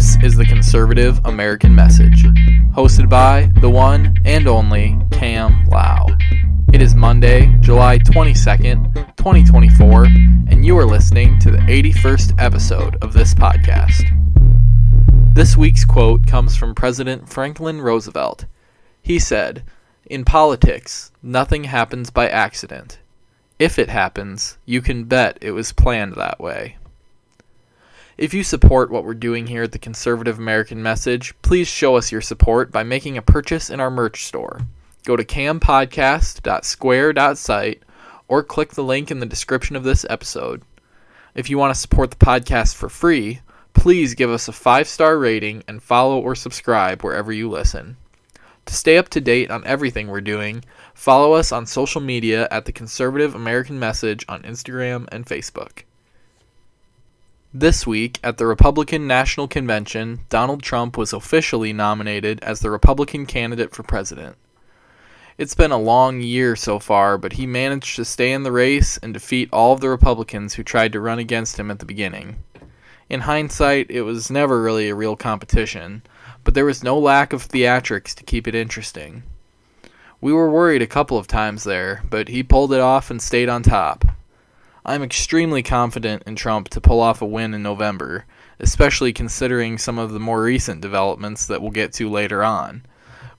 This is the Conservative American Message, hosted by the one and only Cam Lau. It is Monday, July 22nd, 2024, and you are listening to the 81st episode of this podcast. This week's quote comes from President Franklin Roosevelt. He said, "In politics, nothing happens by accident. If it happens, you can bet it was planned that way." If you support what we're doing here at the Conservative American Message, please show us your support by making a purchase in our merch store. Go to campodcast.square.site or click the link in the description of this episode. If you want to support the podcast for free, please give us a 5-star rating and follow or subscribe wherever you listen. To stay up to date on everything we're doing, follow us on social media at the Conservative American Message on Instagram and Facebook. This week, at the Republican National Convention, Donald Trump was officially nominated as the Republican candidate for president. It's been a long year so far, but he managed to stay in the race and defeat all of the Republicans who tried to run against him at the beginning. In hindsight, it was never really a real competition, but there was no lack of theatrics to keep it interesting. We were worried a couple of times there, but he pulled it off and stayed on top. I'm extremely confident in Trump to pull off a win in November, especially considering some of the more recent developments that we'll get to later on.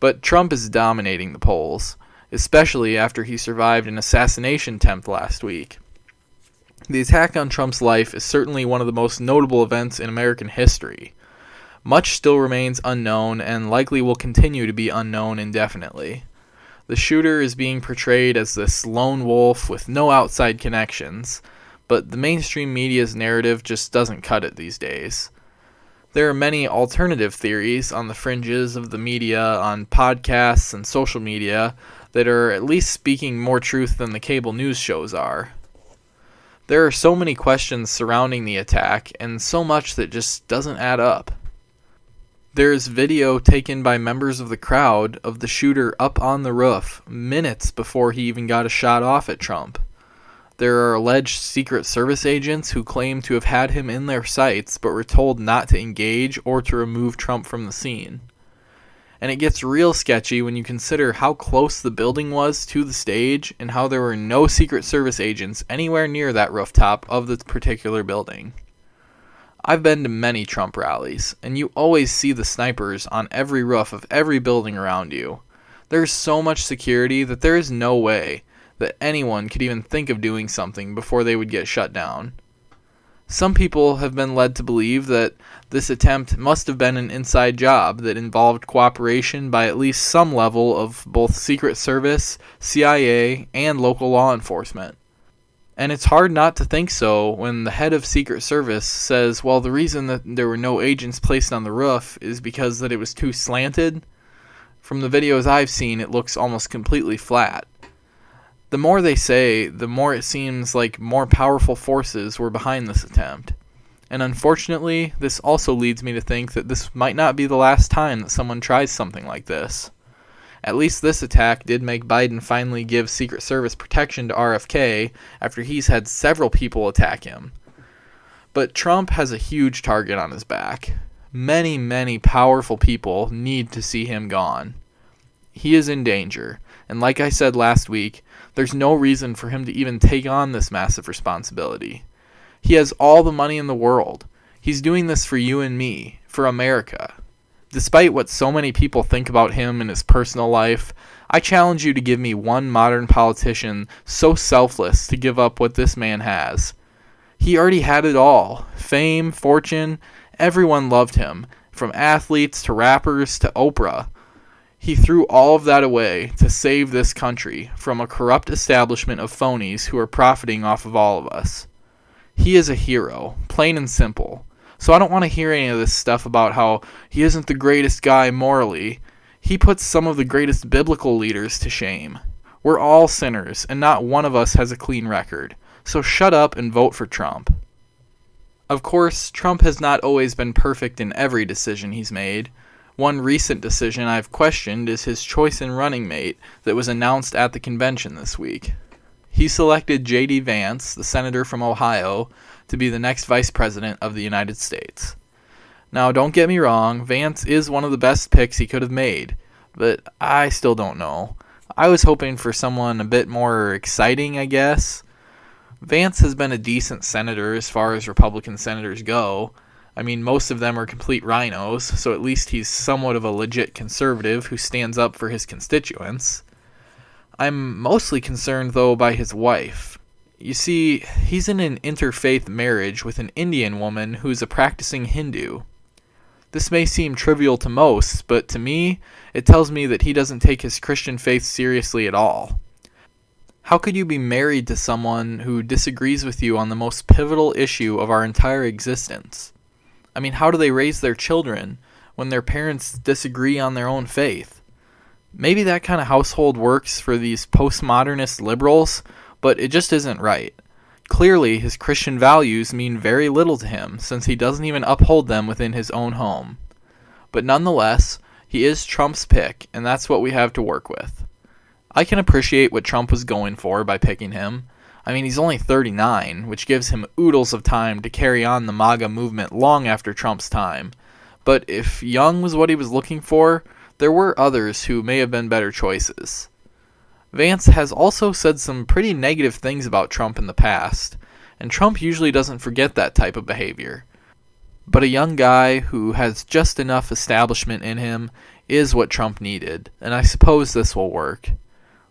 But Trump is dominating the polls, especially after he survived an assassination attempt last week. The attack on Trump's life is certainly one of the most notable events in American history. Much still remains unknown and likely will continue to be unknown indefinitely. The shooter is being portrayed as this lone wolf with no outside connections, but the mainstream media's narrative just doesn't cut it these days. There are many alternative theories on the fringes of the media, on podcasts and social media, that are at least speaking more truth than the cable news shows are. There are so many questions surrounding the attack, and so much that just doesn't add up. There's video taken by members of the crowd of the shooter up on the roof minutes before he even got a shot off at Trump. There are alleged Secret Service agents who claim to have had him in their sights but were told not to engage or to remove Trump from the scene. And it gets real sketchy when you consider how close the building was to the stage and how there were no Secret Service agents anywhere near that rooftop of the particular building. I've been to many Trump rallies, and you always see the snipers on every roof of every building around you. There's so much security that there is no way that anyone could even think of doing something before they would get shut down. Some people have been led to believe that this attempt must have been an inside job that involved cooperation by at least some level of both Secret Service, CIA, and local law enforcement. And it's hard not to think so when the head of Secret Service says, well, the reason that there were no agents placed on the roof is because that it was too slanted. From the videos I've seen, it looks almost completely flat. The more they say, the more it seems like more powerful forces were behind this attempt. And unfortunately, this also leads me to think that this might not be the last time that someone tries something like this. At least this attack did make Biden finally give Secret Service protection to RFK after he's had several people attack him. But Trump has a huge target on his back. Many, many powerful people need to see him gone. He is in danger, and like I said last week, there's no reason for him to even take on this massive responsibility. He has all the money in the world. He's doing this for you and me, for America. Despite what so many people think about him and his personal life, I challenge you to give me one modern politician so selfless to give up what this man has. He already had it all. Fame, fortune, everyone loved him, from athletes to rappers to Oprah. He threw all of that away to save this country from a corrupt establishment of phonies who are profiting off of all of us. He is a hero, plain and simple. So I don't want to hear any of this stuff about how he isn't the greatest guy morally. He puts some of the greatest biblical leaders to shame. We're all sinners, and not one of us has a clean record. So shut up and vote for Trump. Of course, Trump has not always been perfect in every decision he's made. One recent decision I've questioned is his choice in running mate that was announced at the convention this week. He selected J.D. Vance, the senator from Ohio, to be the next vice president of the United States. Now, don't get me wrong, Vance is one of the best picks he could have made, but I still don't know. I was hoping for someone a bit more exciting, I guess. Vance has been a decent senator as far as Republican senators go. I mean, most of them are complete rhinos, so at least he's somewhat of a legit conservative who stands up for his constituents. I'm mostly concerned, though, by his wife. You see, he's in an interfaith marriage with an Indian woman who's a practicing Hindu. This may seem trivial to most, but to me, it tells me that he doesn't take his Christian faith seriously at all. How could you be married to someone who disagrees with you on the most pivotal issue of our entire existence? I mean, how do they raise their children when their parents disagree on their own faith? Maybe that kind of household works for these postmodernist liberals, but it just isn't right. Clearly, his Christian values mean very little to him, since he doesn't even uphold them within his own home. But nonetheless, he is Trump's pick, and that's what we have to work with. I can appreciate what Trump was going for by picking him. I mean, he's only 39, which gives him oodles of time to carry on the MAGA movement long after Trump's time. But if young was what he was looking for, there were others who may have been better choices. Vance has also said some pretty negative things about Trump in the past, and Trump usually doesn't forget that type of behavior. But a young guy who has just enough establishment in him is what Trump needed, and I suppose this will work.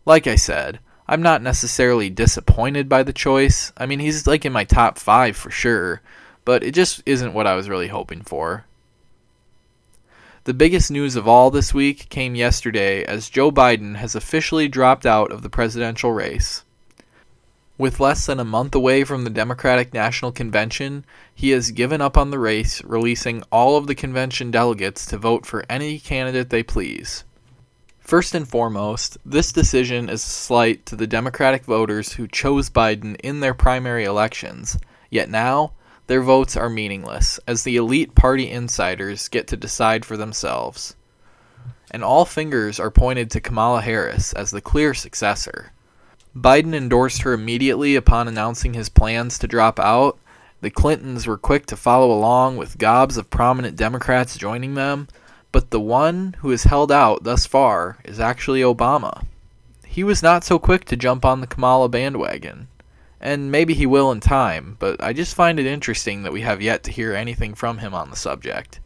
Like I said, I'm not necessarily disappointed by the choice. I mean, he's like in my top 5 for sure, but it just isn't what I was really hoping for. The biggest news of all this week came yesterday as Joe Biden has officially dropped out of the presidential race. With less than a month away from the Democratic National Convention, he has given up on the race, releasing all of the convention delegates to vote for any candidate they please. First and foremost, this decision is a slight to the Democratic voters who chose Biden in their primary elections, yet now, their votes are meaningless, as the elite party insiders get to decide for themselves. And all fingers are pointed to Kamala Harris as the clear successor. Biden endorsed her immediately upon announcing his plans to drop out. The Clintons were quick to follow along, with gobs of prominent Democrats joining them. But the one who has held out thus far is actually Obama. He was not so quick to jump on the Kamala bandwagon. And maybe he will in time, but I just find it interesting that we have yet to hear anything from him on the subject.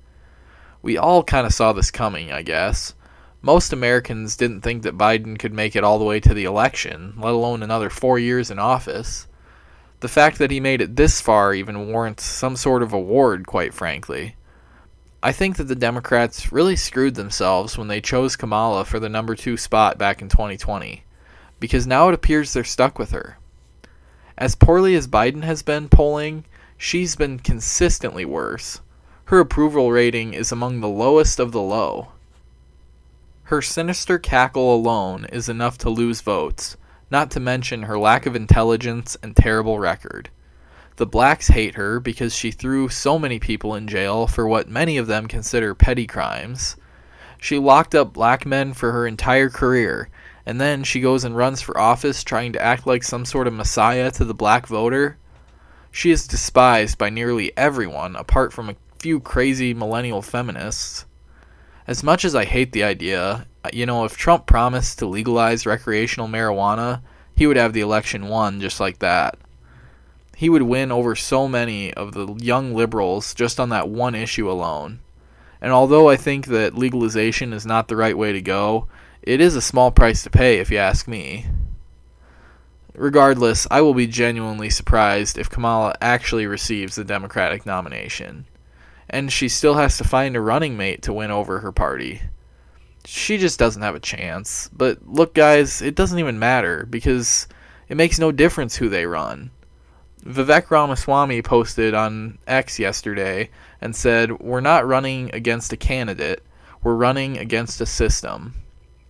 We all kind of saw this coming, I guess. Most Americans didn't think that Biden could make it all the way to the election, let alone another 4 years in office. The fact that he made it this far even warrants some sort of award, quite frankly. I think that the Democrats really screwed themselves when they chose Kamala for the number 2 spot back in 2020, because now it appears they're stuck with her. As poorly as Biden has been polling, she's been consistently worse. Her approval rating is among the lowest of the low. Her sinister cackle alone is enough to lose votes, not to mention her lack of intelligence and terrible record. The blacks hate her because she threw so many people in jail for what many of them consider petty crimes. She locked up black men for her entire career, and then she goes and runs for office trying to act like some sort of messiah to the black voter. She is despised by nearly everyone apart from a few crazy millennial feminists. As much as I hate the idea, if Trump promised to legalize recreational marijuana, he would have the election won just like that. He would win over so many of the young liberals just on that one issue alone. And although I think that legalization is not the right way to go, it is a small price to pay if you ask me. Regardless, I will be genuinely surprised if Kamala actually receives the Democratic nomination. And she still has to find a running mate to win over her party. She just doesn't have a chance. But look guys, it doesn't even matter because it makes no difference who they run. Vivek Ramaswamy posted on X yesterday and said, "We're not running against a candidate, we're running against a system."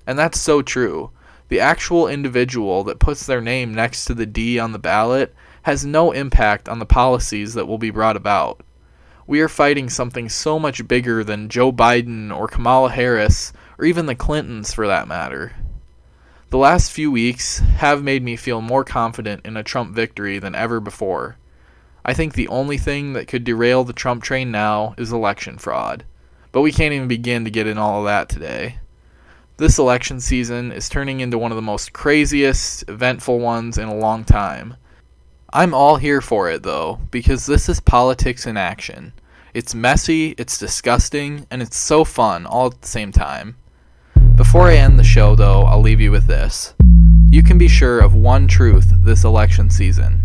And that's so true. The actual individual that puts their name next to the D on the ballot has no impact on the policies that will be brought about. We are fighting something so much bigger than Joe Biden or Kamala Harris or even the Clintons for that matter. The last few weeks have made me feel more confident in a Trump victory than ever before. I think the only thing that could derail the Trump train now is election fraud. But we can't even begin to get in all of that today. This election season is turning into one of the most craziest, eventful ones in a long time. I'm all here for it, though, because this is politics in action. It's messy, it's disgusting, and it's so fun all at the same time. Before I end the show, though, I'll leave you with this. You can be sure of one truth this election season.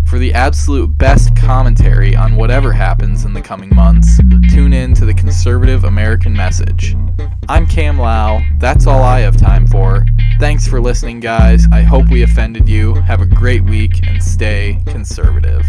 For the absolute best commentary on whatever happens in the coming months, tune in to the Conservative American Message. I'm Cam Lau. That's all I have time for. Thanks for listening, guys. I hope we offended you. Have a great week and stay conservative.